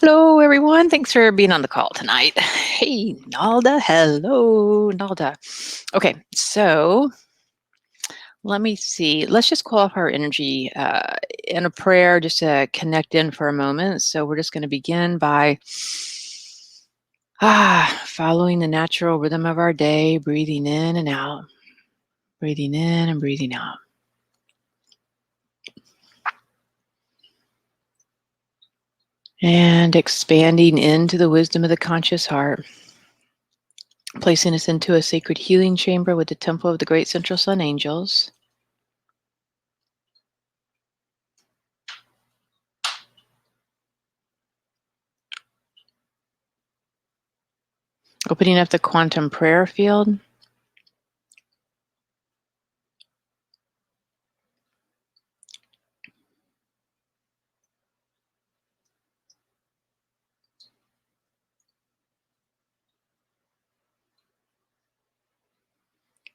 Hello, everyone. Thanks for being on the call tonight. Hey, Nalda. Hello, Nalda. Okay, so let me see. Let's just call off our energy in a prayer just to connect in for a moment. So we're just going to begin by following the natural rhythm of our day, breathing in and out, breathing in and breathing out. And expanding into the wisdom of the conscious heart, placing us into a sacred healing chamber with the temple of the great central sun angels. Opening up the quantum prayer field.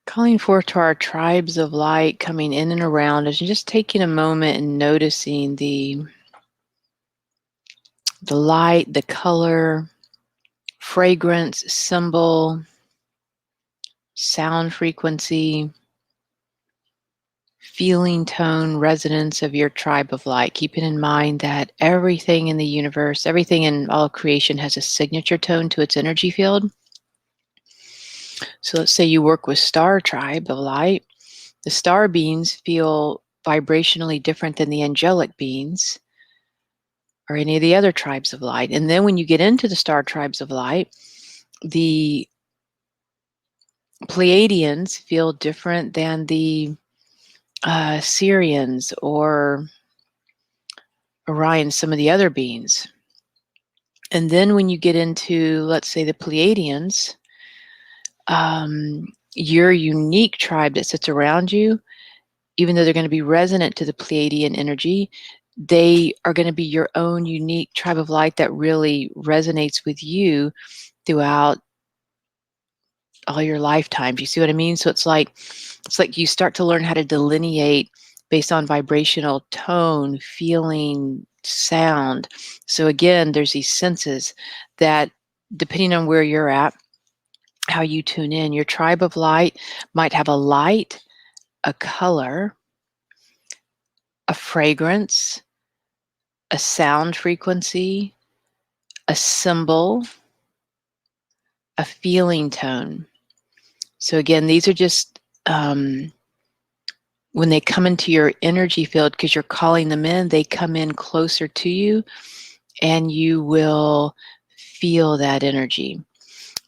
Calling forth to our tribes of light coming in and around us, and just taking a moment and noticing the light, the color, fragrance, symbol, sound frequency, feeling tone, resonance of your tribe of light. Keeping in mind that everything in the universe, everything in all creation has a signature tone to its energy field. So let's say you work with star tribe of light. The star beings feel vibrationally different than the angelic beings or any of the other tribes of light. And then when you get into the star tribes of light, the Pleiadians feel different than the Syrians or Orion, some of the other beings. And then when you get into, let's say, the Pleiadians, your unique tribe that sits around you, even though they're going to be resonant to the Pleiadian energy, they are going to be your own unique tribe of light that really resonates with you throughout all your lifetimes. You see what I mean? So it's like you start to learn how to delineate based on vibrational tone, feeling, sound. So again, there's these senses that, depending on where you're at, how you tune in, your tribe of light might have a light, a color, a fragrance, a sound frequency, a symbol, a feeling tone. So again, these are just when they come into your energy field, because you're calling them in, they come in closer to you and you will feel that energy.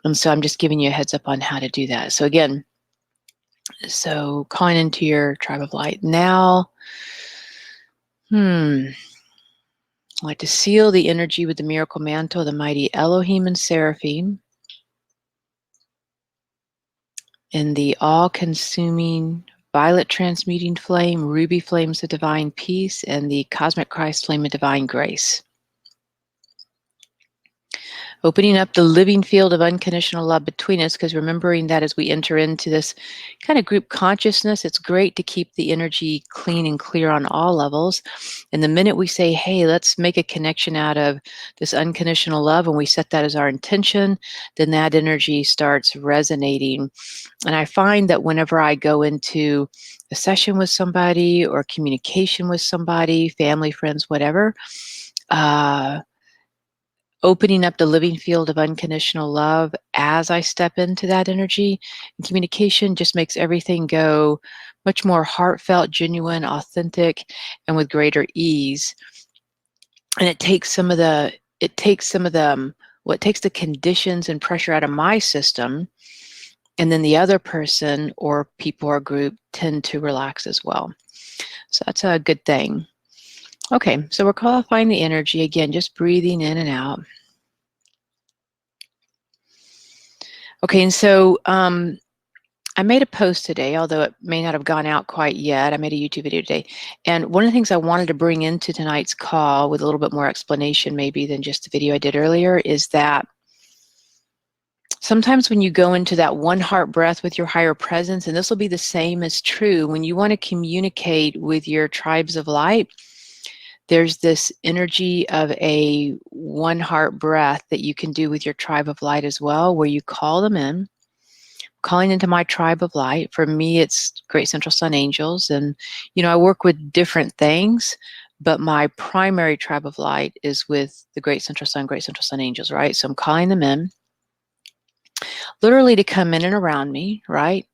And so I'm just giving you a heads up on how to do that. So again, calling into your tribe of light. Now, I'd like to seal the energy with the miracle mantle of the mighty Elohim and Seraphim in the all-consuming violet transmuting flame, ruby flames of divine peace, and the cosmic Christ flame of divine grace. Opening up the living field of unconditional love between us, because remembering that as we enter into this kind of group consciousness, it's great to keep the energy clean and clear on all levels. And the minute we say, hey, let's make a connection out of this unconditional love, and we set that as our intention, then that energy starts resonating. And I find that whenever I go into a session with somebody or communication with somebody, family, friends, whatever, opening up the living field of unconditional love as I step into that energy and communication just makes everything go much more heartfelt, genuine, authentic, and with greater ease. And it takes some of the conditions and pressure out of my system, and then the other person or people or group tend to relax as well. So that's a good thing. Okay, so we're qualifying the energy again, just breathing in and out. Okay, and so I made a post today, although it may not have gone out quite yet. I made a YouTube video today. And one of the things I wanted to bring into tonight's call with a little bit more explanation maybe than just the video I did earlier is that sometimes when you go into that one heart breath with your higher presence, and this will be the same as true, when you want to communicate with your tribes of light, there's this energy of a one heart breath that you can do with your tribe of light as well, where you call them in, calling into my tribe of light. For me, it's Great Central Sun Angels. And, I work with different things, but my primary tribe of light is with the Great Central Sun Angels, right? So I'm calling them in, literally to come in and around me, right?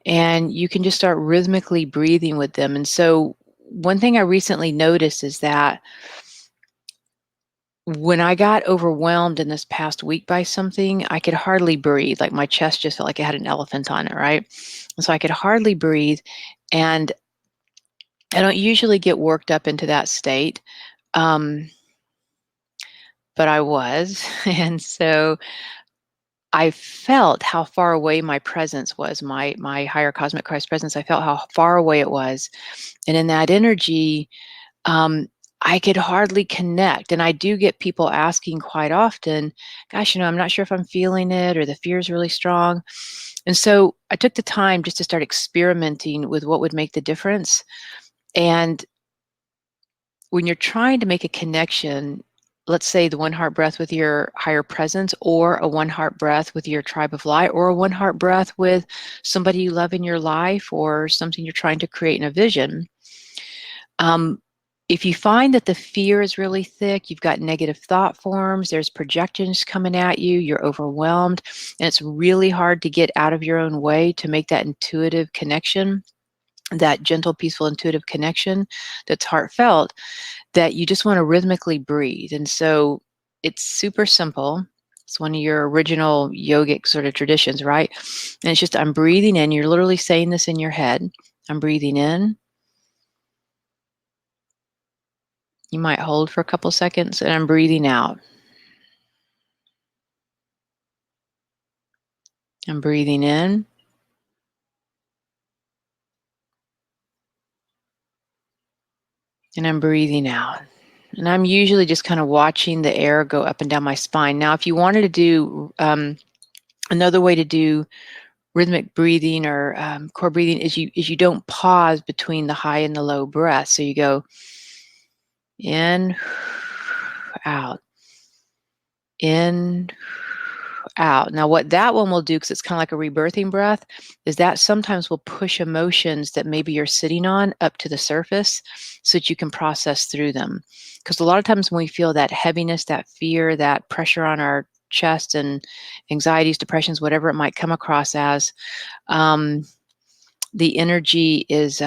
And you can just start rhythmically breathing with them. And so one thing I recently noticed is that when I got overwhelmed in this past week by something, I could hardly breathe. Like my chest just felt like it had an elephant on it, right? And so I could hardly breathe. And I don't usually get worked up into that state. Um, but I was. And so I felt how far away my presence was, my higher cosmic Christ presence. I felt how far away it was. And in that energy, um, I could hardly connect. And I do get people asking quite often, gosh, I'm not sure if I'm feeling it or the fear is really strong. And so I took the time just to start experimenting with what would make the difference. And when you're trying to make a connection, let's say the one heart breath with your higher presence, or a one heart breath with your tribe of light, or a one heart breath with somebody you love in your life, or something you're trying to create in a vision. If you find that the fear is really thick, you've got negative thought forms, there's projections coming at you, you're overwhelmed, and it's really hard to get out of your own way to make that intuitive connection, that gentle, peaceful, intuitive connection that's heartfelt, that you just want to rhythmically breathe. And so it's super simple. It's one of your original yogic sort of traditions, right? And it's just, I'm breathing in. You're literally saying this in your head. I'm breathing in. You might hold for a couple seconds, and I'm breathing out. I'm breathing in. And I'm breathing out. And I'm usually just kind of watching the air go up and down my spine. Now, if you wanted to do another way to do rhythmic breathing or core breathing is you don't pause between the high and the low breath. So you go in, out, in, out. Now, what that one will do, because it's kind of like a rebirthing breath, is that sometimes will push emotions that maybe you're sitting on up to the surface so that you can process through them. Because a lot of times when we feel that heaviness, that fear, that pressure on our chest, and anxieties, depressions, whatever it might come across as, um, the energy is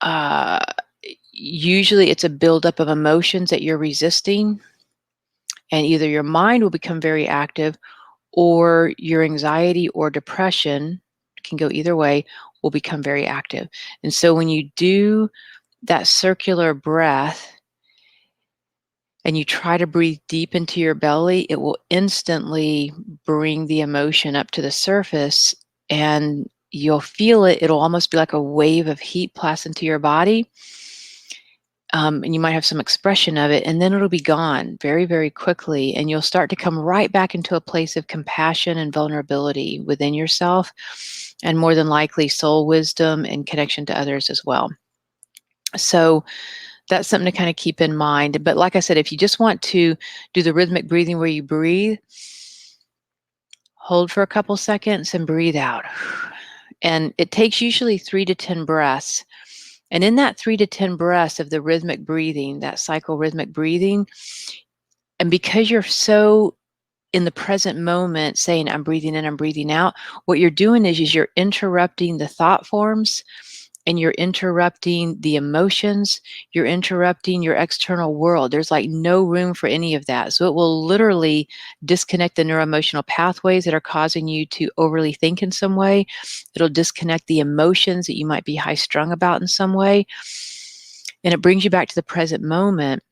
uh, usually it's a buildup of emotions that you're resisting, and either your mind will become very active, or your anxiety or depression, can go either way, will become very active. And so when you do that circular breath and you try to breathe deep into your belly, it will instantly bring the emotion up to the surface, and you'll feel it. It'll almost be like a wave of heat pass into your body. And you might have some expression of it, and then it'll be gone very, very quickly. And you'll start to come right back into a place of compassion and vulnerability within yourself, and more than likely soul wisdom and connection to others as well. So that's something to kind of keep in mind. But like I said, if you just want to do the rhythmic breathing where you breathe, hold for a couple seconds and breathe out. And it takes usually 3 to 10 breaths. And in that 3 to 10 breaths of the rhythmic breathing, that cycle rhythmic breathing, and because you're so in the present moment saying, I'm breathing in, I'm breathing out, what you're doing is you're interrupting the thought forms, and you're interrupting the emotions, you're interrupting your external world. There's like no room for any of that. So it will literally disconnect the neuroemotional pathways that are causing you to overly think in some way. It'll disconnect the emotions that you might be high strung about in some way. And it brings you back to the present moment.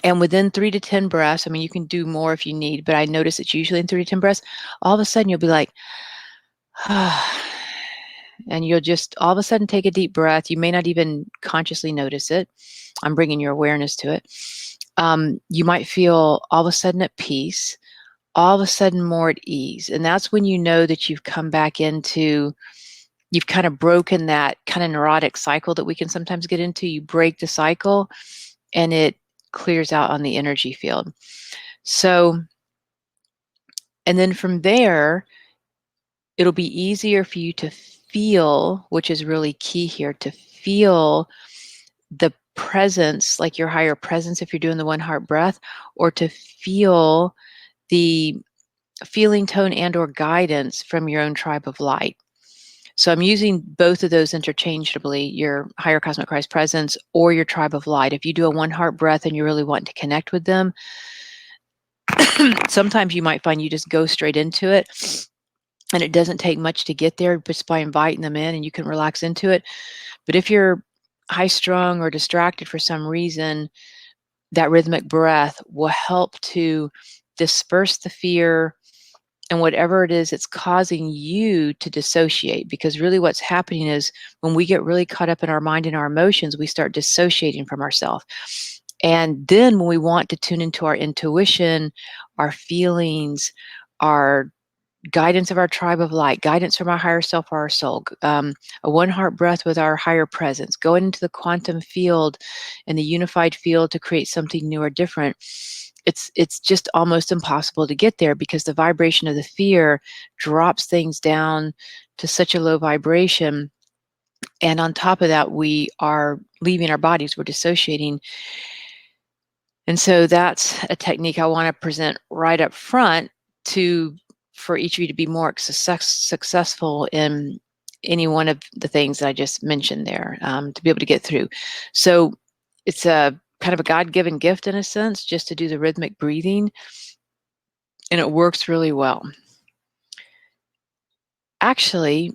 And within 3 to 10 breaths, I mean, you can do more if you need, but I notice it's usually in 3 to 10 breaths, all of a sudden you'll be like, and you'll just all of a sudden take a deep breath. You may not even consciously notice it. I'm bringing your awareness to it. You might feel all of a sudden at peace, all of a sudden more at ease. And that's when you know that you've come back into, you've kind of broken that kind of neurotic cycle that we can sometimes get into. You break the cycle and it clears out on the energy field. So, and then from there, it'll be easier for you to feel, which is really key here, to feel the presence, like your higher presence if you're doing the one heart breath, or to feel the feeling tone and or guidance from your own tribe of light. So I'm using both of those interchangeably, your higher cosmic Christ presence or your tribe of light. If you do a one heart breath and you really want to connect with them, sometimes you might find you just go straight into it and it doesn't take much to get there just by inviting them in and you can relax into it. But if you're high strung or distracted for some reason, that rhythmic breath will help to disperse the fear and whatever it is that's causing you to dissociate. Because really what's happening is when we get really caught up in our mind and our emotions, we start dissociating from ourselves. And then when we want to tune into our intuition, our feelings, our guidance of our tribe of light, guidance from our higher self or our soul, a one heart breath with our higher presence, going into the quantum field and the unified field to create something new or different. It's just almost impossible to get there because the vibration of the fear drops things down to such a low vibration. And on top of that, we are leaving our bodies, we're dissociating. And so that's a technique I want to present right up front to for each of you to be more successful in any one of the things that I just mentioned there, to be able to get through. So it's a kind of a God-given gift in a sense, just to do the rhythmic breathing, and it works really well. Actually,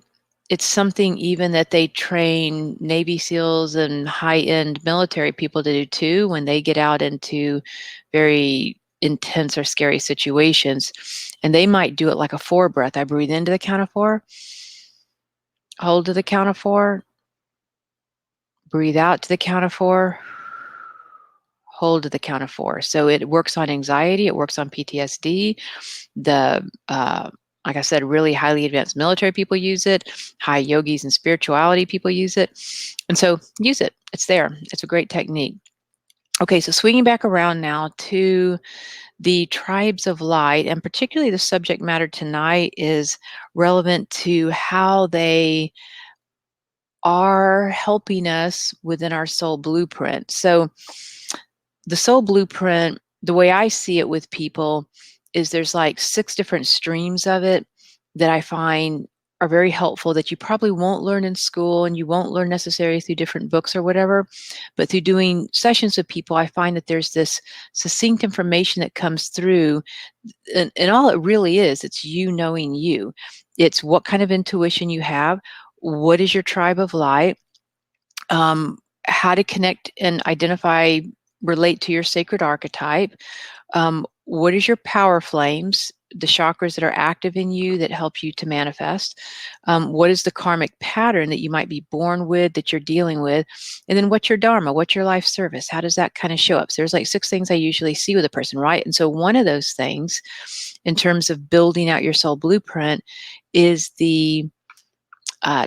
it's something even that they train Navy SEALs and high-end military people to do too when they get out into very intense or scary situations. And they might do it like a 4 breath. I breathe into the count of 4, hold to the count of 4, breathe out to the count of 4, hold to the count of 4. So it works on anxiety, it works on PTSD. The like I said, really highly advanced military people use it. High yogis and spirituality people use it. And so use it. It's there. It's a great technique. Okay, so swinging back around now to the tribes of light, and particularly the subject matter tonight is relevant to how they are helping us within our soul blueprint. So the soul blueprint, the way I see it with people is there's like 6 different streams of it that I find are very helpful that you probably won't learn in school and you won't learn necessarily through different books or whatever. But through doing sessions with people, I find that there's this succinct information that comes through. And all it really is, it's you knowing you. It's what kind of intuition you have. What is your tribe of light? How to connect and identify, relate to your sacred archetype. What is your power flames, the chakras that are active in you that help you to manifest? What is the karmic pattern that you might be born with that you're dealing with? And then what's your dharma? What's your life service? How does that kind of show up? So there's like 6 things I usually see with a person, right? And so one of those things, in terms of building out your soul blueprint, is the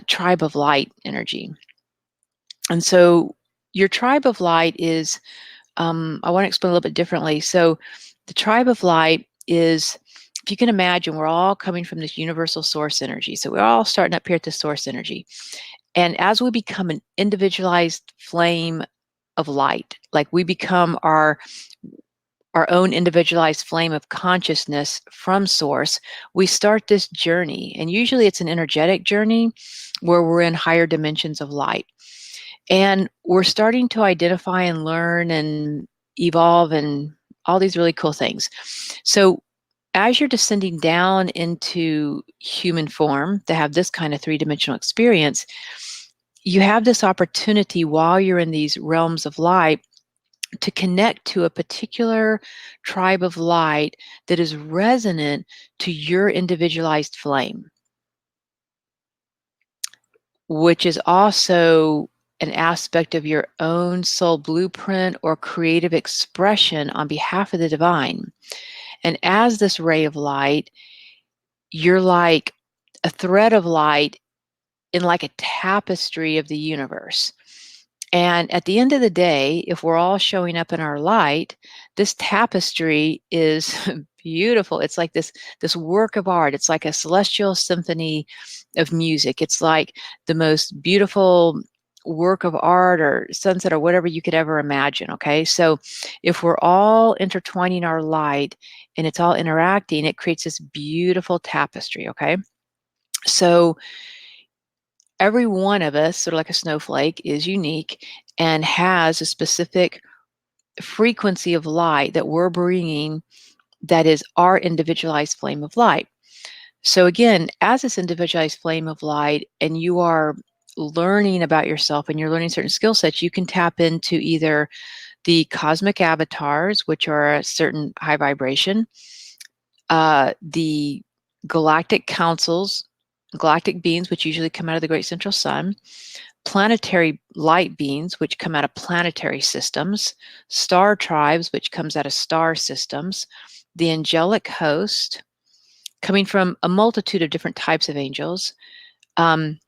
tribe of light energy. And so your tribe of light is, I want to explain a little bit differently. So the tribe of light is, if you can imagine, we're all coming from this universal source energy. So we're all starting up here at the source energy. And as we become an individualized flame of light, like we become our own individualized flame of consciousness from source, we start this journey. And usually it's an energetic journey where we're in higher dimensions of light. And we're starting to identify and learn and evolve and all these really cool things. So as you're descending down into human form to have this kind of 3-dimensional experience, you have this opportunity while you're in these realms of light to connect to a particular tribe of light that is resonant to your individualized flame, which is also an aspect of your own soul blueprint or creative expression on behalf of the divine. And as this ray of light, you're like a thread of light in like a tapestry of the universe. And at the end of the day, if we're all showing up in our light, this tapestry is beautiful. It's like this work of art. It's like a celestial symphony of music. It's like the most beautiful work of art or sunset or whatever you could ever imagine. Okay. So if we're all intertwining our light and it's all interacting, it creates this beautiful tapestry. Okay. So every one of us, sort of like a snowflake, is unique and has a specific frequency of light that we're bringing that is our individualized flame of light. So, again, as this individualized flame of light, and you are learning about yourself and you're learning certain skill sets, you can tap into either the cosmic avatars, which are a certain high vibration, the galactic councils, galactic beings, which usually come out of the great central sun, planetary light beings, which come out of planetary systems, star tribes, which comes out of star systems, the angelic host, coming from a multitude of different types of angels. Um,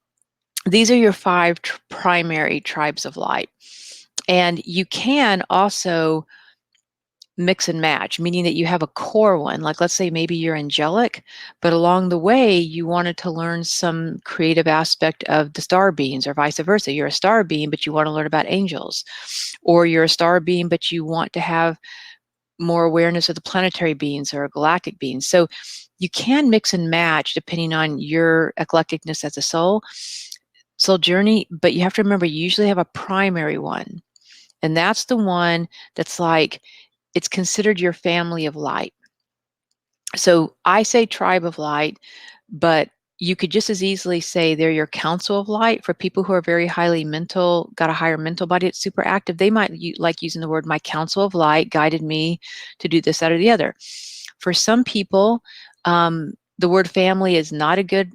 these are your five primary tribes of light. And you can also mix and match, meaning that you have a core one. Like, let's say maybe you're angelic, but along the way, you wanted to learn some creative aspect of the star beings, or vice versa. You're a star being, but you want to learn about angels, or you're a star being, but you want to have more awareness of the planetary beings or galactic beings. So you can mix and match depending on your eclecticness as a soul journey, but you have to remember you usually have a primary one. And that's the one that's like, it's considered your family of light. So I say tribe of light, but you could just as easily say they're your council of light. For people who are very highly mental, got a higher mental body, it's super active. They might like using the word my council of light guided me to do this, that, or the other. For some people, the word family is not a good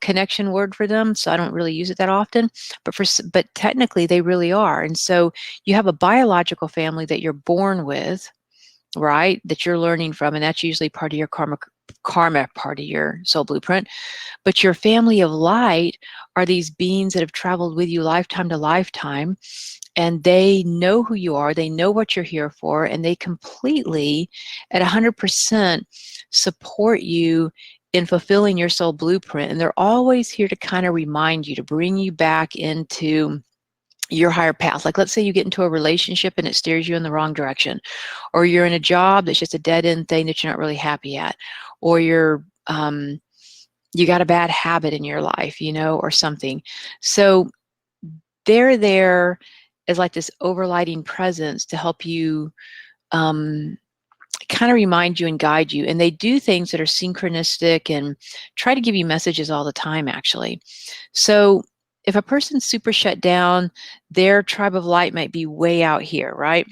connection word for them, so I don't really use it that often, but technically they really are. And so you have a biological family that you're born with, right, that you're learning from, and that's usually part of your karma part of your soul blueprint. But your family of light are these beings that have traveled with you lifetime to lifetime, and they know who you are, they know what you're here for, and they completely, at 100%, support you in fulfilling your soul blueprint. And they're always here to kind of remind you, to bring you back into your higher path. Like, let's say you get into a relationship and it steers you in the wrong direction, or you're in a job that's just a dead end thing that you're not really happy at, or you got a bad habit in your life, or something. So they're there as like this overlighting presence to help you, kind of remind you and guide you. And they do things that are synchronistic and try to give you messages all the time, actually. So if a person's super shut down, their tribe of light might be way out here, right?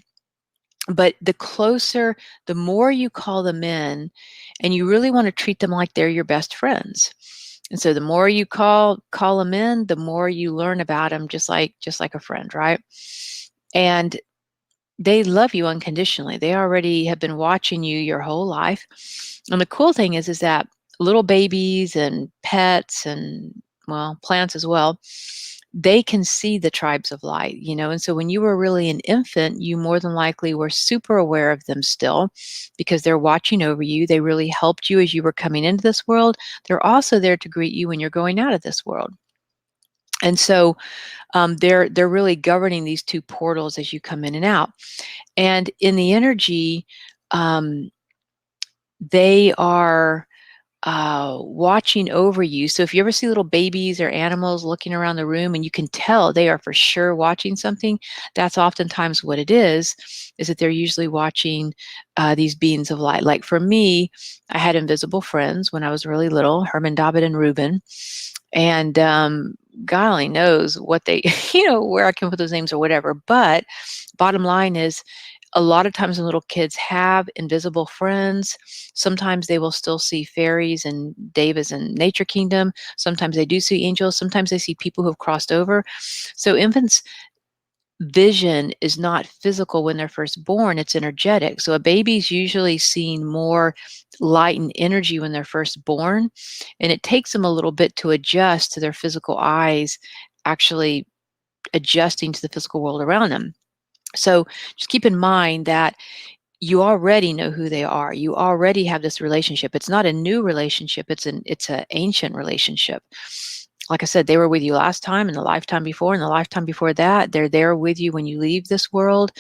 But the more you call them in, and you really want to treat them like they're your best friends. And so the more you call them in, the more you learn about them, just like a friend, right? And they love you unconditionally. They already have been watching you your whole life. And the cool thing is that little babies and pets and, well, plants as well, they can see the tribes of light, and so when you were really an infant, you more than likely were super aware of them still, because they're watching over you. They really helped you as you were coming into this world. They're also there to greet you when you're going out of this world. And so they're really governing these two portals as you come in and out. And in the energy, um, they are watching over you. So if you ever see little babies or animals looking around the room and you can tell they are for sure watching something, that's oftentimes what it is that they're usually watching these beings of light. Like for me, I had invisible friends when I was really little, Herman, David, and Reuben. And God only knows what they, where I can put those names or whatever. But bottom line is, a lot of times when little kids have invisible friends, sometimes they will still see fairies and devas in nature kingdom. Sometimes they do see angels. Sometimes they see people who have crossed over. So infants, vision is not physical when they're first born, it's energetic. So a baby's usually seeing more light and energy when they're first born, and it takes them a little bit to adjust to their physical eyes actually adjusting to the physical world around them. So just keep in mind that you already know who they are. You already have this relationship. It's not a new relationship. It's an ancient relationship. Like I said, they were with you last time and the lifetime before and the lifetime before that. They're there with you when you leave this world.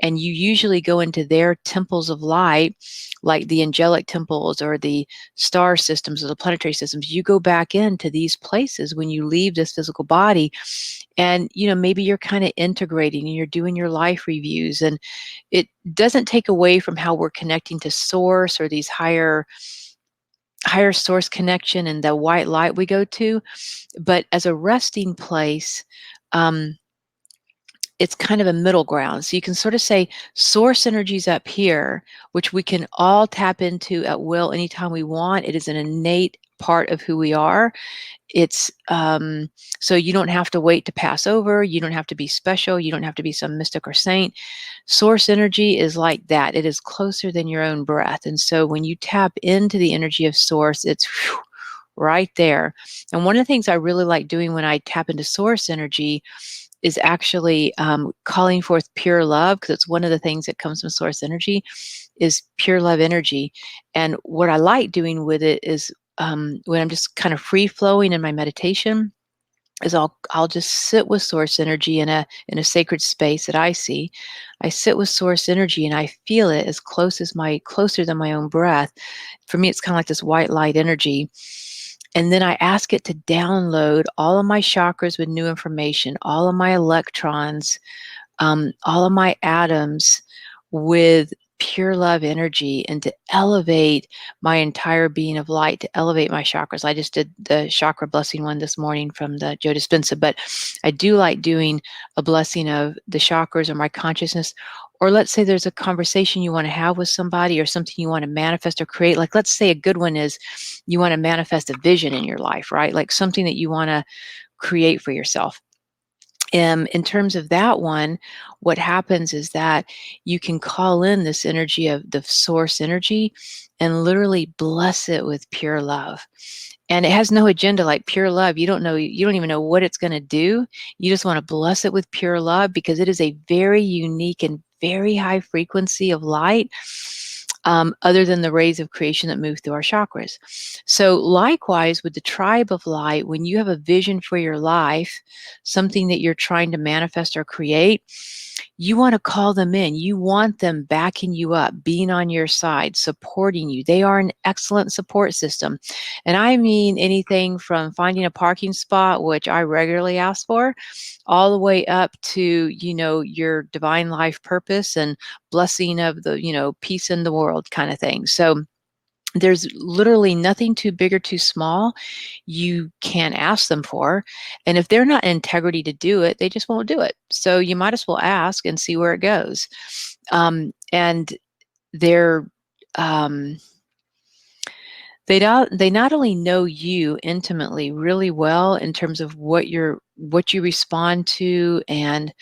And you usually go into their temples of light, like the angelic temples or the star systems or the planetary systems. You go back into these places when you leave this physical body. And, maybe you're kind of integrating and you're doing your life reviews. And it doesn't take away from how we're connecting to source or these higher source connection and the white light we go to, but as a resting place, um, it's kind of a middle ground. So you can sort of say source energy's up here, which we can all tap into at will anytime we want. It is an innate part of who we are. It's so you don't have to wait to pass over. You don't have to be special. You don't have to be some mystic or saint. Source energy is like that. It is closer than your own breath. And so when you tap into the energy of source, it's right there. And one of the things I really like doing when I tap into source energy is actually calling forth pure love, because it's one of the things that comes from source energy is pure love energy. And what I like doing with it is when I'm just kind of free flowing in my meditation, is I'll just sit with source energy in a sacred space that I see. I sit with source energy and I feel it as closer than my own breath. For me, it's kind of like this white light energy. And then I ask it to download all of my chakras with new information, all of my electrons, all of my atoms with pure love energy, and to elevate my entire being of light, to elevate my chakras. I just did the chakra blessing one this morning from the Joe Dispenza, but I do like doing a blessing of the chakras or my consciousness. Or let's say there's a conversation you want to have with somebody or something you want to manifest or create. Like, let's say a good one is you want to manifest a vision in your life, right? Like something that you want to create for yourself. In terms of that one, what happens is that you can call in this energy of the source energy and literally bless it with pure love. And it has no agenda, like pure love. You don't even know what it's going to do. You just want to bless it with pure love because it is a very unique and very high frequency of light, other than the rays of creation that move through our chakras. So likewise with the tribe of light, when you have a vision for your life, something that you're trying to manifest or create, you want to call them in. You want them backing you up, being on your side, supporting you. They are an excellent support system. And I mean anything from finding a parking spot, which I regularly ask for, all the way up to, your divine life purpose and blessing of the, peace in the world kind of thing. So there's literally nothing too big or too small you can ask them for. And if they're not in integrity to do it, they just won't do it. So you might as well ask and see where it goes. And they're they not only know you intimately really well in terms of what you respond to and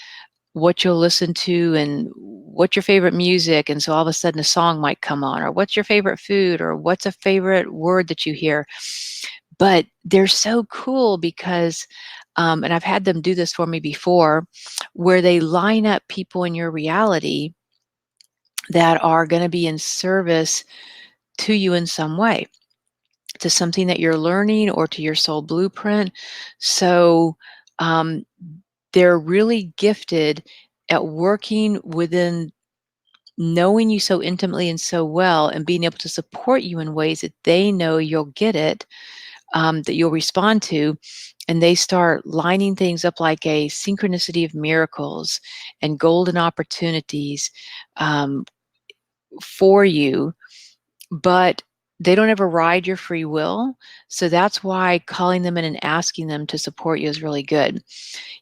what you'll listen to and what's your favorite music. And so all of a sudden a song might come on, or what's your favorite food, or what's a favorite word that you hear. But they're so cool because, and I've had them do this for me before, where they line up people in your reality that are going to be in service to you in some way, to something that you're learning or to your soul blueprint. So um, they're really gifted at working within knowing you so intimately and so well and being able to support you in ways that they know you'll get it, that you'll respond to. And they start lining things up like a synchronicity of miracles and golden opportunities um, for you. But they don't ever ride your free will. So that's why calling them in and asking them to support you is really good.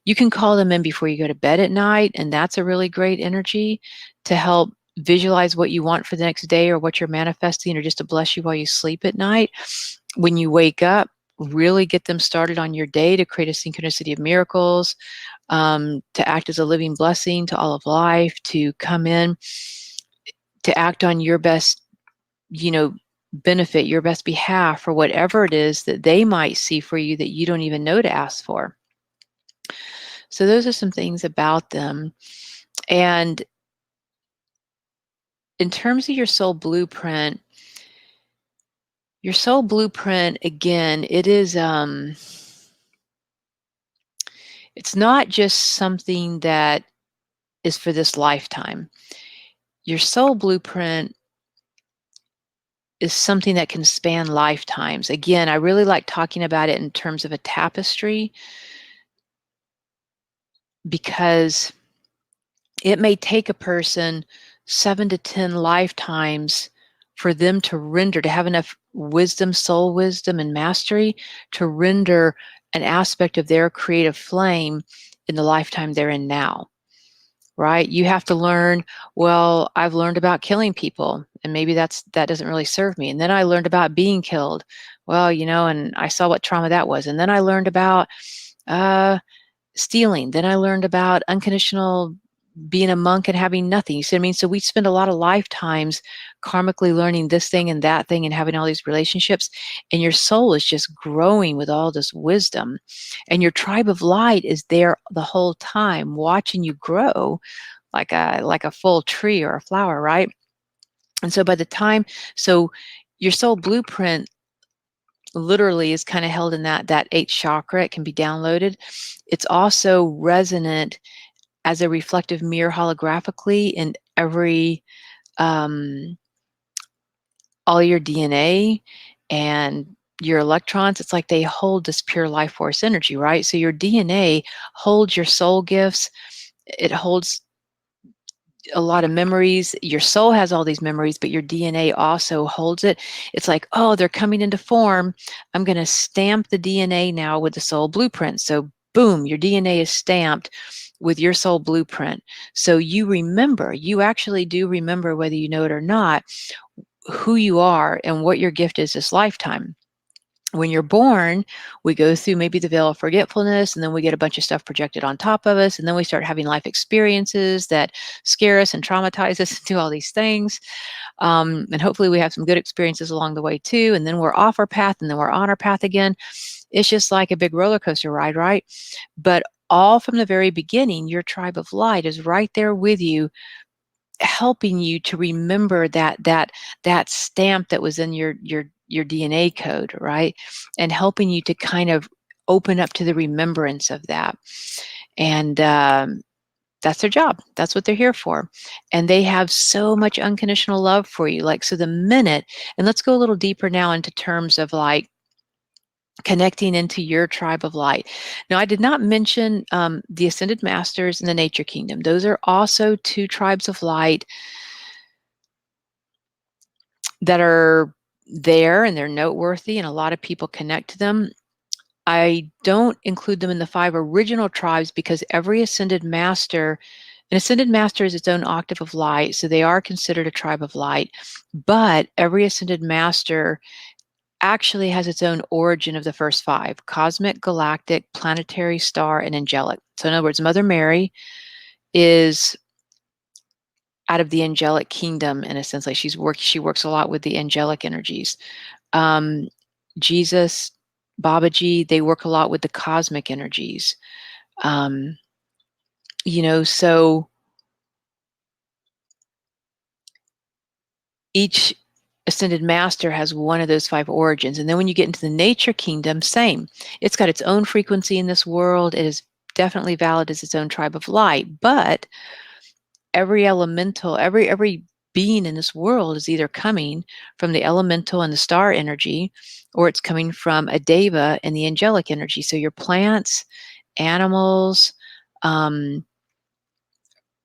You can call them in before you go to bed at night, and that's a really great energy to help visualize what you want for the next day or what you're manifesting, or just to bless you while you sleep at night. When you wake up, really get them started on your day to create a synchronicity of miracles, to act as a living blessing to all of life, to come in, to act on your best, you know, benefit, your best behalf for whatever it is that they might see for you that you don't even know to ask for. So those are some things about them. And in terms of your soul blueprint, again, it is it's not just something that is for this lifetime. Your soul blueprint is something that can span lifetimes. Again, I really like talking about it in terms of a tapestry because it may take a person 7 to 10 lifetimes for them to render, to have enough wisdom, soul wisdom, and mastery to render an aspect of their creative flame in the lifetime they're in now. Right? You have to learn, well, I've learned about killing people, and maybe that doesn't really serve me. And then I learned about being killed. Well, and I saw what trauma that was. And then I learned about uh, stealing. Then I learned about unconditional being a monk and having nothing. You see what I mean? So we spend a lot of lifetimes karmically learning this thing and that thing and having all these relationships. And your soul is just growing with all this wisdom. And your tribe of light is there the whole time watching you grow like a full tree or a flower, right? And so by the time, so your soul blueprint literally is kind of held in that eighth chakra. It can be downloaded. It's also resonant as a reflective mirror holographically in every um, all your DNA and your electrons. It's like they hold this pure life force energy, right? So your DNA holds your soul gifts. It holds a lot of memories. Your soul has all these memories, but your DNA also holds it. It's like, oh, they're coming into form. I'm going to stamp the DNA now with the soul blueprint. So boom, your DNA is stamped with your soul blueprint. So you actually do remember, whether you know it or not, who you are and what your gift is this lifetime. When you're born, we go through maybe the veil of forgetfulness, and then we get a bunch of stuff projected on top of us, and then we start having life experiences that scare us and traumatize us and do all these things. And hopefully we have some good experiences along the way too, and then we're off our path, and then we're on our path again. It's just like a big roller coaster ride, right? But all from the very beginning, your tribe of light is right there with you, helping you to remember that stamp that was in your DNA code, right? And helping you to kind of open up to the remembrance of that. And that's their job. That's what they're here for. And they have so much unconditional love for you. Like, so the minute, and let's go a little deeper now into terms of like connecting into your tribe of light. Now, I did not mention the Ascended Masters and the Nature Kingdom. Those are also two tribes of light that are there, and they're noteworthy, and a lot of people connect to them. I don't include them in the 5 original tribes because every Ascended Master, an Ascended Master is its own octave of light, so they are considered a tribe of light. But every Ascended Master actually has its own origin of the first 5: cosmic, galactic, planetary, star, and angelic. So in other words, Mother Mary is out of the angelic kingdom in a sense. Like she works a lot with the angelic energies. um, Jesus, Babaji, they work a lot with the cosmic energies. Um, so each ascended master has one of those 5 origins. And then when you get into the nature kingdom, same. It's got its own frequency in this world. It is definitely valid as its own tribe of light. But every elemental, every being in this world is either coming from the elemental and the star energy, or it's coming from a deva and the angelic energy. So your plants, animals, um,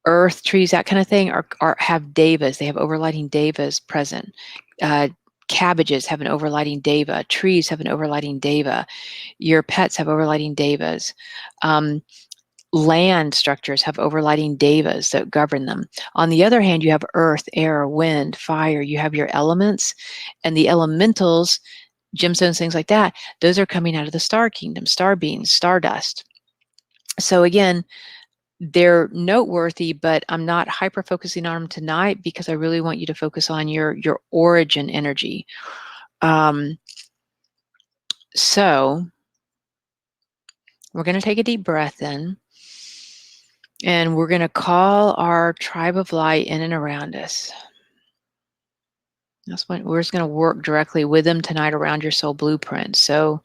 earth, trees, that kind of thing have devas. They have overlighting devas present. Uh, Cabbages have an overlighting deva. Trees have an overlighting deva. Your pets have overlighting devas. Land structures have overlighting devas that govern them. On the other hand, you have earth, air, wind, fire. You have your elements, and the elementals gemstones, things like that, those are coming out of the star kingdom, star beings, stardust. So again, they're noteworthy, but I'm not hyper focusing on them tonight because I really want you to focus on your origin energy. So we're going to take a deep breath in, and we're going to call our tribe of light in and around us. That's what we're just going to work directly with them tonight around your soul blueprint. So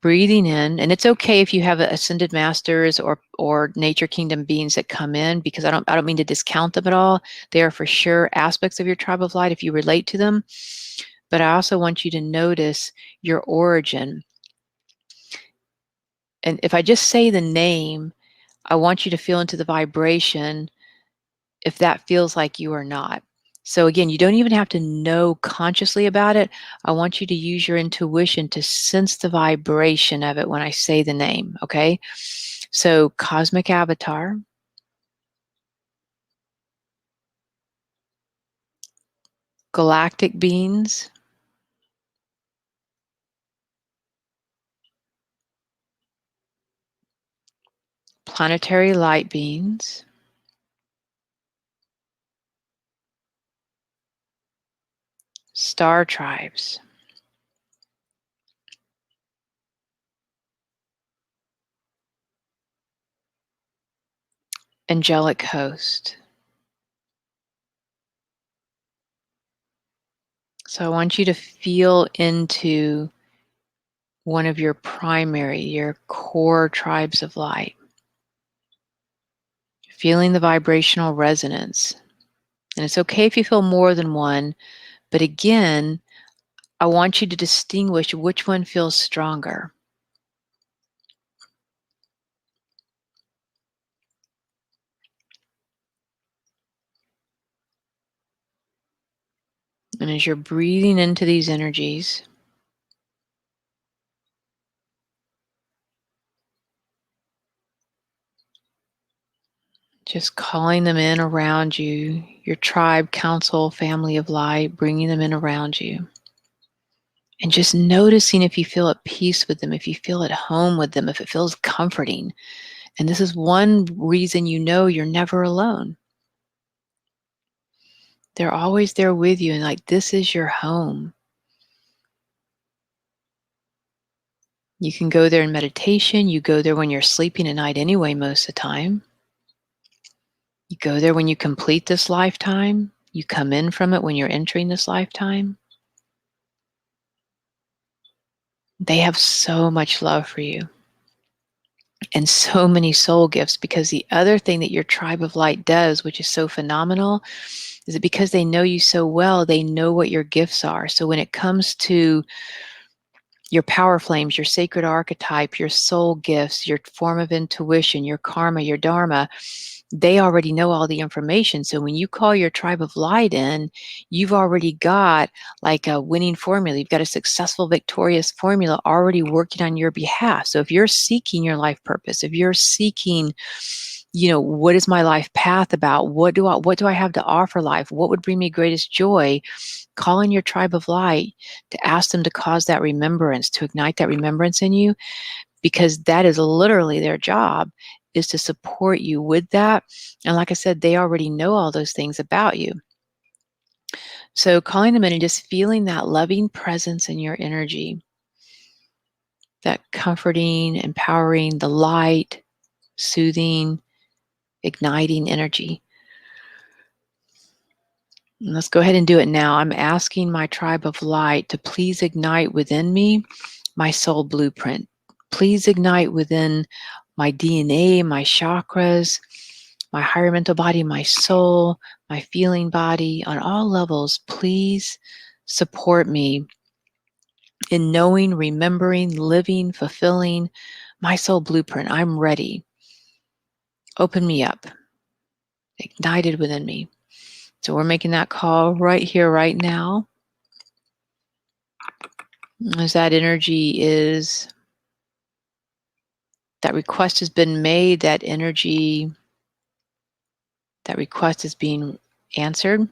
breathing in, and it's okay if you have ascended masters or nature kingdom beings that come in, because I don't mean to discount them at all. They are for sure aspects of your tribe of light if you relate to them. But I also want you to notice your origin. And if I just say the name, I want you to feel into the vibration if that feels like you or not. So again, you don't even have to know consciously about it. I want you to use your intuition to sense the vibration of it when I say the name, okay? So cosmic avatar, galactic beings, planetary light beings, star tribes, angelic host. So I want you to feel into one of your primary, your core tribes of light, feeling the vibrational resonance. And it's okay if you feel more than one, but again, I want you to distinguish which one feels stronger. And as you're breathing into these energies, just calling them in around you, your tribe, council, family of light, bringing them in around you. And just noticing if you feel at peace with them, if you feel at home with them, if it feels comforting. And this is one reason you know you're never alone. They're always there with you, and like, this is your home. You can go there in meditation. You go there when you're sleeping at night anyway, most of the time. You go there when you complete this lifetime. You come in from it when you're entering this lifetime. They have so much love for you and so many soul gifts, because the other thing that your tribe of light does, which is so phenomenal, is that because they know you so well, they know what your gifts are. So when it comes to your power flames, your sacred archetype, your soul gifts, your form of intuition, your karma, your dharma, they already know all the information. So when you call your tribe of light in, you've already got like a winning formula. You've got a successful, victorious formula already working on your behalf. So if you're seeking your life purpose, if you're seeking, what is my life path about? What do I have to offer life? What would bring me greatest joy? Call in your tribe of light to ask them to cause that remembrance, to ignite that remembrance in you, because that is literally their job, is to support you with that. And like I said, they already know all those things about you. So calling them in and just feeling that loving presence in your energy, that comforting, empowering, the light, soothing, igniting energy. And let's go ahead and do it now. I'm asking my tribe of light to please ignite within me my soul blueprint. Please ignite within my DNA, my chakras, my higher mental body, my soul, my feeling body, on all levels. Please support me in knowing, remembering, living, fulfilling my soul blueprint. I'm ready. Open me up, ignited within me. So we're making that call right here, right now. As that energy is, that request has been made, that energy, that request is being answered.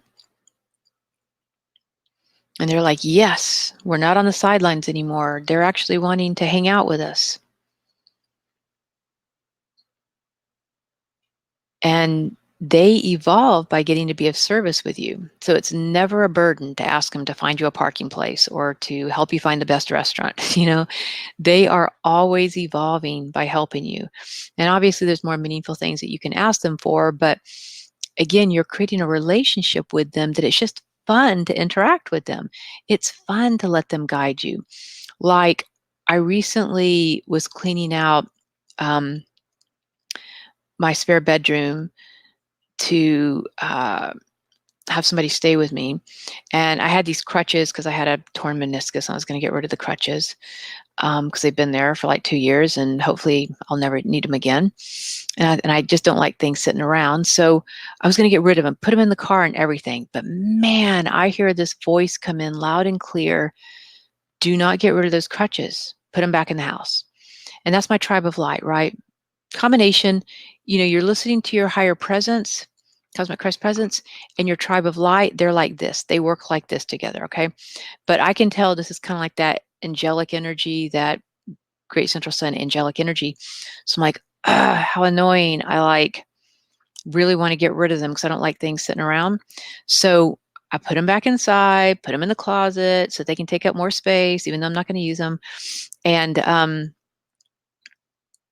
And they're like, yes, we're not on the sidelines anymore. They're actually wanting to hang out with us. And they evolve by getting to be of service with you. So it's never a burden to ask them to find you a parking place or to help you find the best restaurant. They are always evolving by helping you. And obviously, there's more meaningful things that you can ask them for. But again, you're creating a relationship with them that it's just fun to interact with them. It's fun to let them guide you. Like, I recently was cleaning out um, my spare bedroom to have somebody stay with me. And I had these crutches because I had a torn meniscus. And I was going to get rid of the crutches because they've been there for like 2 years, and hopefully I'll never need them again. And I just don't like things sitting around. So I was going to get rid of them, put them in the car and everything. But man, I hear this voice come in loud and clear. Do not get rid of those crutches. Put them back in the house. And that's my tribe of light, right? Combination, you're listening to your higher presence, cosmic Christ presence, and your tribe of light. They're like this. They work like this together, okay? But I can tell this is kind of like that angelic energy, that great central sun angelic energy. So I'm like, how annoying. I like really want to get rid of them because I don't like things sitting around. So I put them back inside, put them in the closet so they can take up more space, even though I'm not going to use them. And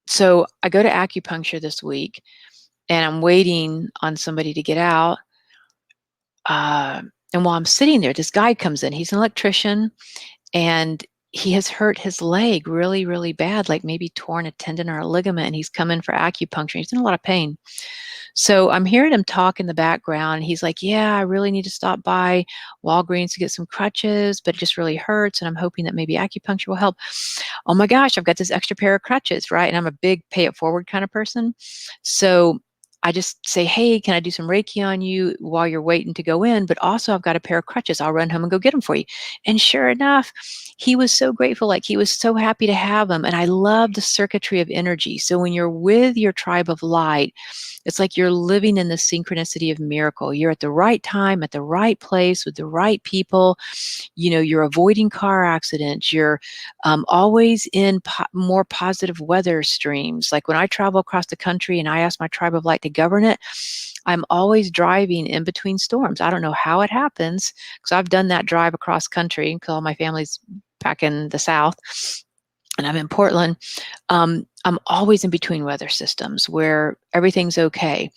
so I go to acupuncture this week, and I'm waiting on somebody to get out. And while I'm sitting there, this guy comes in. He's an electrician, and he has hurt his leg really, really bad, like maybe torn a tendon or a ligament, and he's come in for acupuncture. He's in a lot of pain. So I'm hearing him talk in the background. He's like, yeah, I really need to stop by Walgreens to get some crutches, but it just really hurts. And I'm hoping that maybe acupuncture will help. Oh my gosh, I've got this extra pair of crutches, right? And I'm a big pay it forward kind of person. So I just say, hey, can I do some Reiki on you while you're waiting to go in? But also, I've got a pair of crutches. I'll run home and go get them for you. And sure enough, he was so grateful. Like, he was so happy to have them. And I love the circuitry of energy. So when you're with your tribe of light, it's like you're living in the synchronicity of miracle. You're at the right time, at the right place, with the right people. You're avoiding car accidents. You're always in more positive weather streams. Like when I travel across the country and I ask my tribe of light to govern it, I'm always driving in between storms. I don't know how it happens because I've done that drive across country because all my family's back in the South and I'm in Portland. I'm always in between weather systems where everything's okay.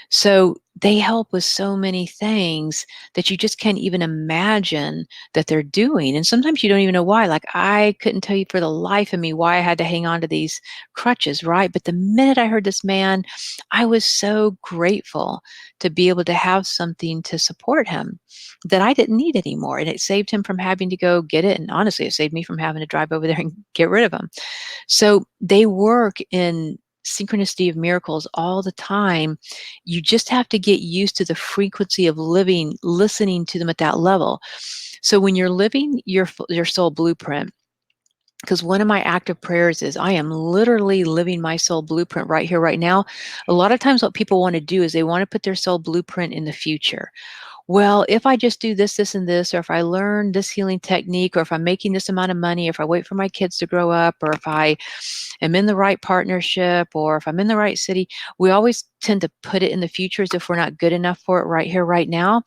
So they help with so many things that you just can't even imagine that they're doing. And sometimes you don't even know why. Like, I couldn't tell you for the life of me why I had to hang on to these crutches, right? But the minute I heard this man, I was so grateful to be able to have something to support him that I didn't need anymore. And it saved him from having to go get it. And honestly, it saved me from having to drive over there and get rid of them. So they work in synchronicity of miracles all the time. You just have to get used to the frequency of living, listening to them at that level. So when you're living your soul blueprint, because one of my active prayers is I am literally living my soul blueprint right here, right now. A lot of times what people want to do is they want to put their soul blueprint in the future. Well, if I just do this, this, and this, or if I learn this healing technique, or if I'm making this amount of money, or if I wait for my kids to grow up, or if I am in the right partnership, or if I'm in the right city, we always tend to put it in the future as if we're not good enough for it right here, right now.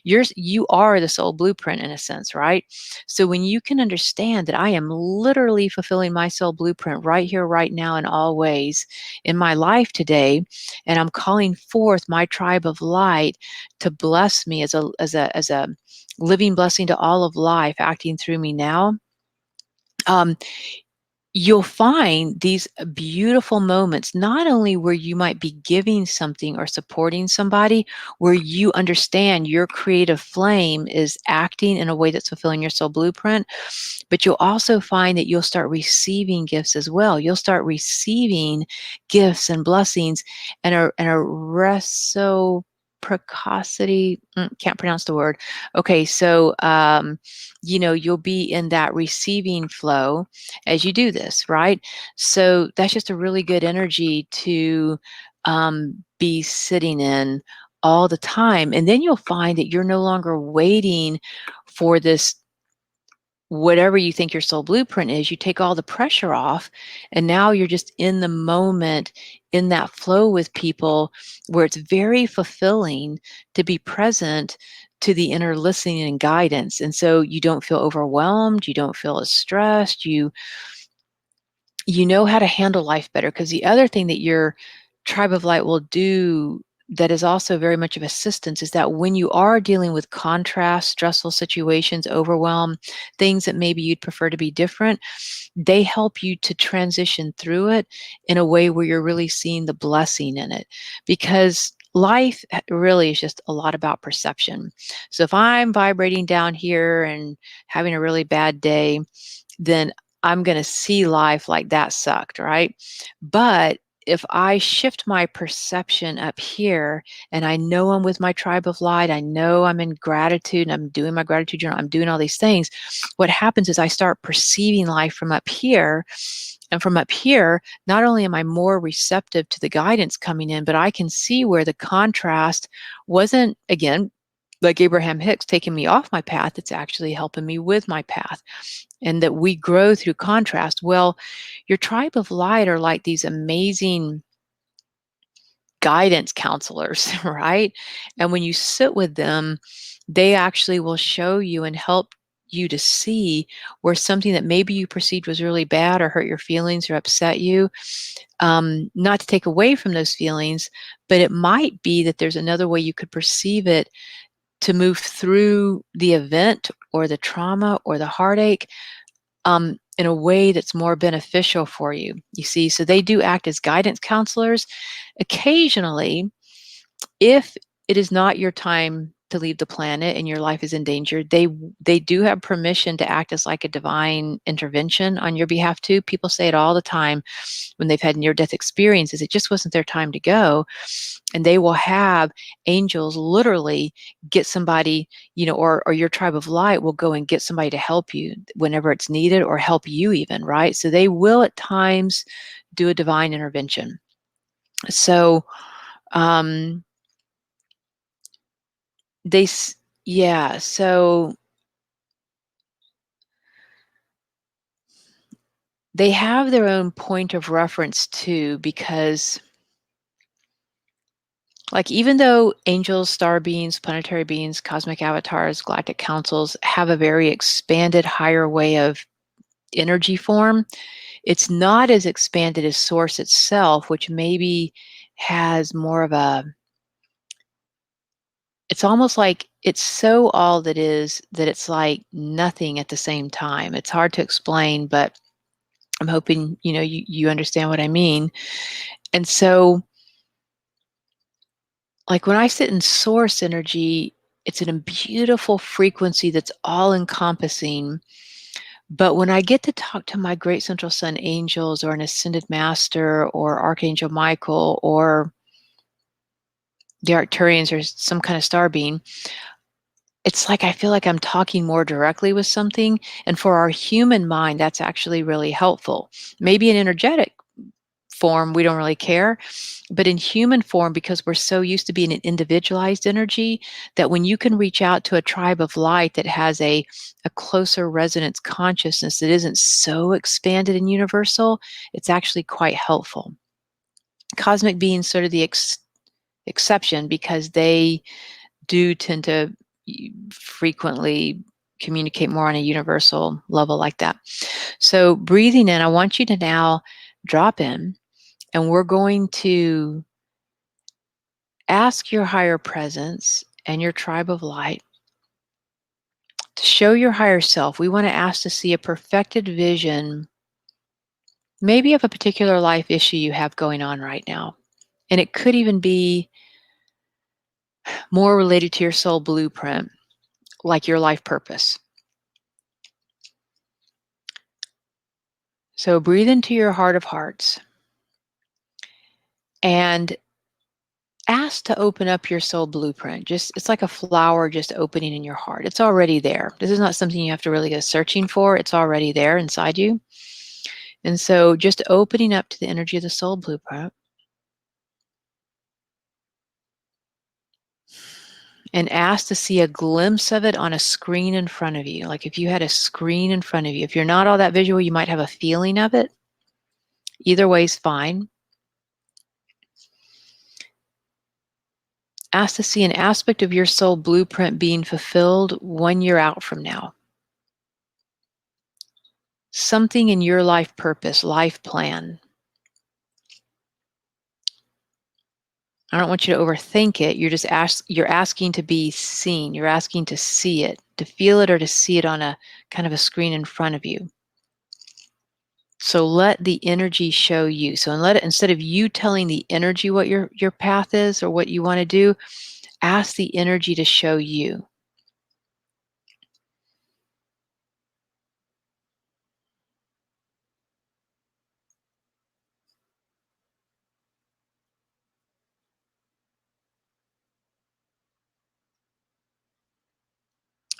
You are the soul blueprint in a sense, right? So when you can understand that I am literally fulfilling my soul blueprint right here, right now, in all ways in my life today, and I'm calling forth my tribe of light to bless me as a living blessing to all of life acting through me now. um, you'll find these beautiful moments, not only where you might be giving something or supporting somebody, where you understand your creative flame is acting in a way that's fulfilling your soul blueprint, but you'll also find that you'll start receiving gifts as well. You'll start receiving gifts and blessings and a reciprocity. Can't pronounce the word. Okay, so you'll be in that receiving flow as you do this, right? So that's just a really good energy to be sitting in all the time. And then you'll find that you're no longer waiting for this whatever you think your soul blueprint is, you take all the pressure off, and now you're just in the moment, in that flow with people, where it's very fulfilling to be present to the inner listening and guidance. And so you don't feel overwhelmed, you don't feel as stressed, you know how to handle life better. Because the other thing that your tribe of light will do that is also very much of assistance is that when you are dealing with contrast, stressful situations, overwhelm, things that maybe you'd prefer to be different, they help you to transition through it in a way where you're really seeing the blessing in it. Because life really is just a lot about perception. So if I'm vibrating down here and having a really bad day, then I'm going to see life like that sucked, right? But if I shift my perception up here and I know I'm with my tribe of light, I know I'm in gratitude and I'm doing my gratitude journal, I'm doing all these things, what happens is I start perceiving life from up here. And from up here, not only am I more receptive to the guidance coming in, but I can see where the contrast wasn't, again, like Abraham Hicks taking me off my path, it's actually helping me with my path, and that we grow through contrast. Well, your tribe of light are like these amazing guidance counselors, right? And when you sit with them, they actually will show you and help you to see where something that maybe you perceived was really bad or hurt your feelings or upset you, not to take away from those feelings, but it might be that there's another way you could perceive it to move through the event or the trauma or the heartache, in a way that's more beneficial for you. You see, so they do act as guidance counselors. Occasionally, if it is not your time to leave the planet and your life is in danger, they do have permission to act as like a divine intervention on your behalf too. People say it all the time when they've had near death experiences. It just wasn't their time to go, and they will have angels literally get somebody, or your tribe of light will go and get somebody to help you whenever it's needed, or help you even, right? So they will at times do a divine intervention. So um they yeah, so they have their own point of reference too, because like, even though angels, star beings, planetary beings, cosmic avatars, galactic councils have a very expanded, higher way of energy form, it's not as expanded as Source itself, which maybe has more of a, it's almost like it's so all that is that it's like nothing at the same time. It's hard to explain, but I'm hoping you understand what I mean. And so, like, when I sit in Source energy, it's in a beautiful frequency that's all encompassing. But when I get to talk to my great central sun angels or an ascended master or Archangel Michael or the Arcturians or some kind of star being, it's like I feel like I'm talking more directly with something. And for our human mind, that's actually really helpful. Maybe in energetic form, we don't really care. But in human form, because we're so used to being an individualized energy, that when you can reach out to a tribe of light that has a closer resonance consciousness that isn't so expanded and universal, it's actually quite helpful. Cosmic beings sort of the exception, because they do tend to frequently communicate more on a universal level like that. So breathing in, I want you to now drop in, and we're going to ask your higher presence and your tribe of light to show your higher self. We want to ask to see a perfected vision, maybe of a particular life issue you have going on right now. And it could even be more related to your soul blueprint, like your life purpose. So breathe into your heart of hearts and ask to open up your soul blueprint. Just, it's like a flower just opening in your heart. It's already there. This is not something you have to really go searching for. It's already there inside you. And so just opening up to the energy of the soul blueprint and ask to see a glimpse of it on a screen in front of you. Like if you had a screen in front of you. If you're not all that visual, you might have a feeling of it. Either way is fine. Ask to see an aspect of your soul blueprint being fulfilled 1 year out from now. Something in your life purpose, life plan. I don't want you to overthink it. You're asking to be seen. You're asking to see it, to feel it, or to see it on a kind of a screen in front of you. So let the energy show you. So and let it, instead of you telling the energy what your path is or what you want to do, ask the energy to show you.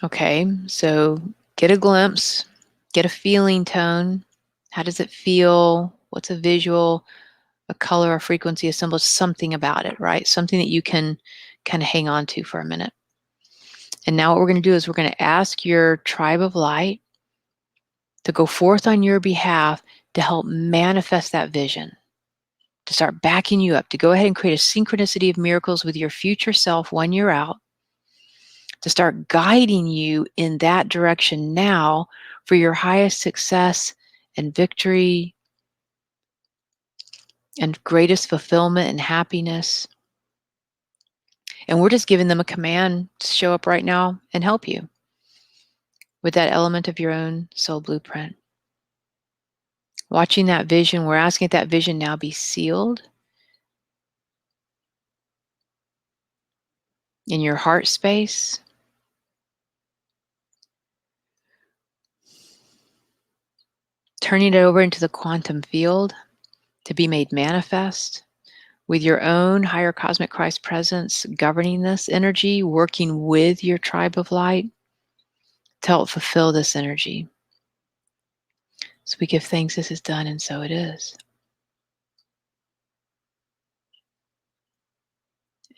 Okay, so get a glimpse, get a feeling tone. How does it feel? What's a visual, a color, a frequency, a symbol, something about it, right? Something that you can kind of hang on to for a minute. And now what we're going to do is we're going to ask your tribe of light to go forth on your behalf to help manifest that vision, to start backing you up, to go ahead and create a synchronicity of miracles with your future self 1 year out, to start guiding you in that direction now for your highest success and victory and greatest fulfillment and happiness. And we're just giving them a command to show up right now and help you with that element of your own soul blueprint. Watching that vision, we're asking that vision now be sealed in your heart space, turning it over into the quantum field to be made manifest with your own higher cosmic Christ presence governing this energy, working with your tribe of light to help fulfill this energy. So we give thanks this is done, and so it is.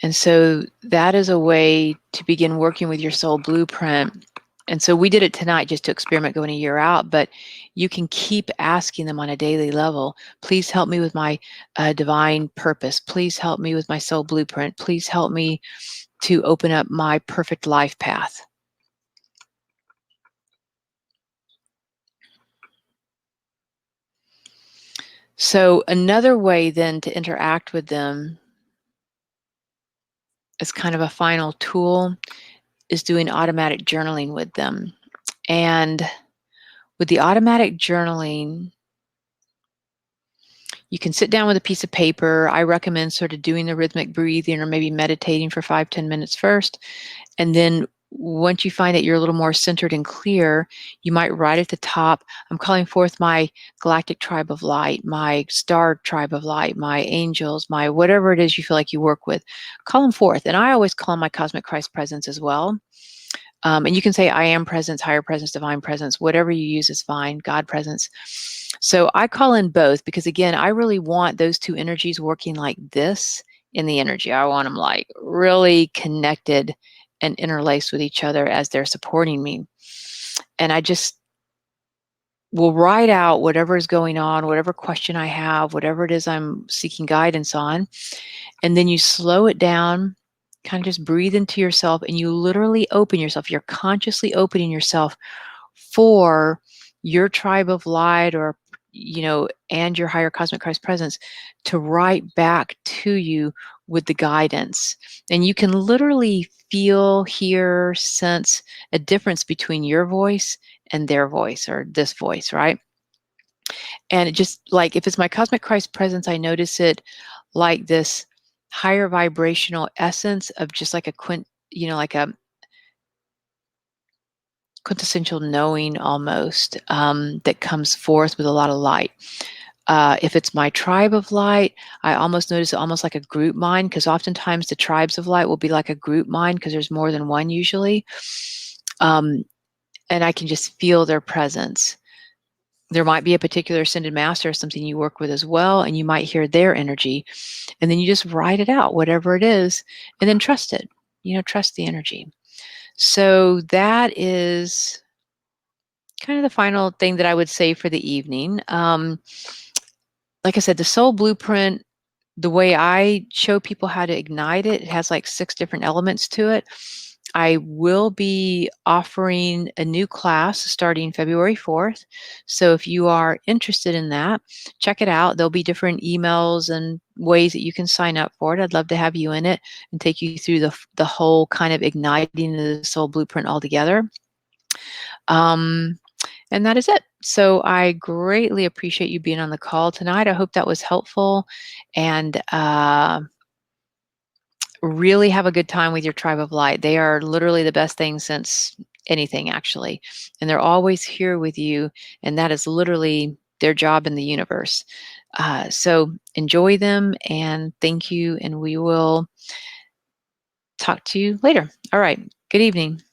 And so that is a way to begin working with your soul blueprint. And so we did it tonight just to experiment going 1 year out, but you can keep asking them on a daily level. Please help me with my divine purpose. Please help me with my soul blueprint. Please help me to open up my perfect life path. So another way then to interact with them as kind of a final tool is doing automatic journaling with them. And with the automatic journaling, you can sit down with a piece of paper. I recommend sort of doing the rhythmic breathing or maybe meditating for 5-10 minutes first. And then once you find that you're a little more centered and clear, you might write at the top, I'm calling forth my galactic tribe of light, my star tribe of light, my angels, my whatever it is you feel like you work with. Call them forth. And I always call my cosmic Christ presence as well. And you can say I am presence, higher presence, divine presence, whatever you use is fine, God presence. So I call in both because, again, I really want those two energies working like this in the energy. I want them like really connected and interlaced with each other as they're supporting me. And I just will write out whatever is going on, whatever question I have, whatever it is I'm seeking guidance on. And then you slow it down, kind of just breathe into yourself, and you literally open yourself. You're consciously opening yourself for your tribe of light or, and your higher cosmic Christ presence to write back to you with the guidance. And you can literally feel, hear, sense a difference between your voice and their voice or this voice, right? And it just like if it's my cosmic Christ presence, I notice it like this higher vibrational essence of just like like a quintessential knowing almost that comes forth with a lot of light. If it's my tribe of light, I almost notice it almost like a group mind, because oftentimes the tribes of light will be like a group mind because there's more than one usually. And I can just feel their presence. There might be a particular ascended master or something you work with as well, and you might hear their energy. And then you just write it out, whatever it is, and then trust it. trust the energy. So that is kind of the final thing that I would say for the evening. Like I said, the soul blueprint, the way I show people how to ignite it, it has like 6 different elements to it. I will be offering a new class starting February 4th. So if you are interested in that, check it out. There'll be different emails and ways that you can sign up for it. I'd love to have you in it and take you through the whole kind of igniting the soul blueprint altogether. Um, and that is it. So I greatly appreciate you being on the call tonight. I hope that was helpful. And really have a good time with your tribe of light. They are literally the best thing since anything, actually. And they're always here with you. And that is literally their job in the universe. So enjoy them and thank you. And we will talk to you later. All right. Good evening.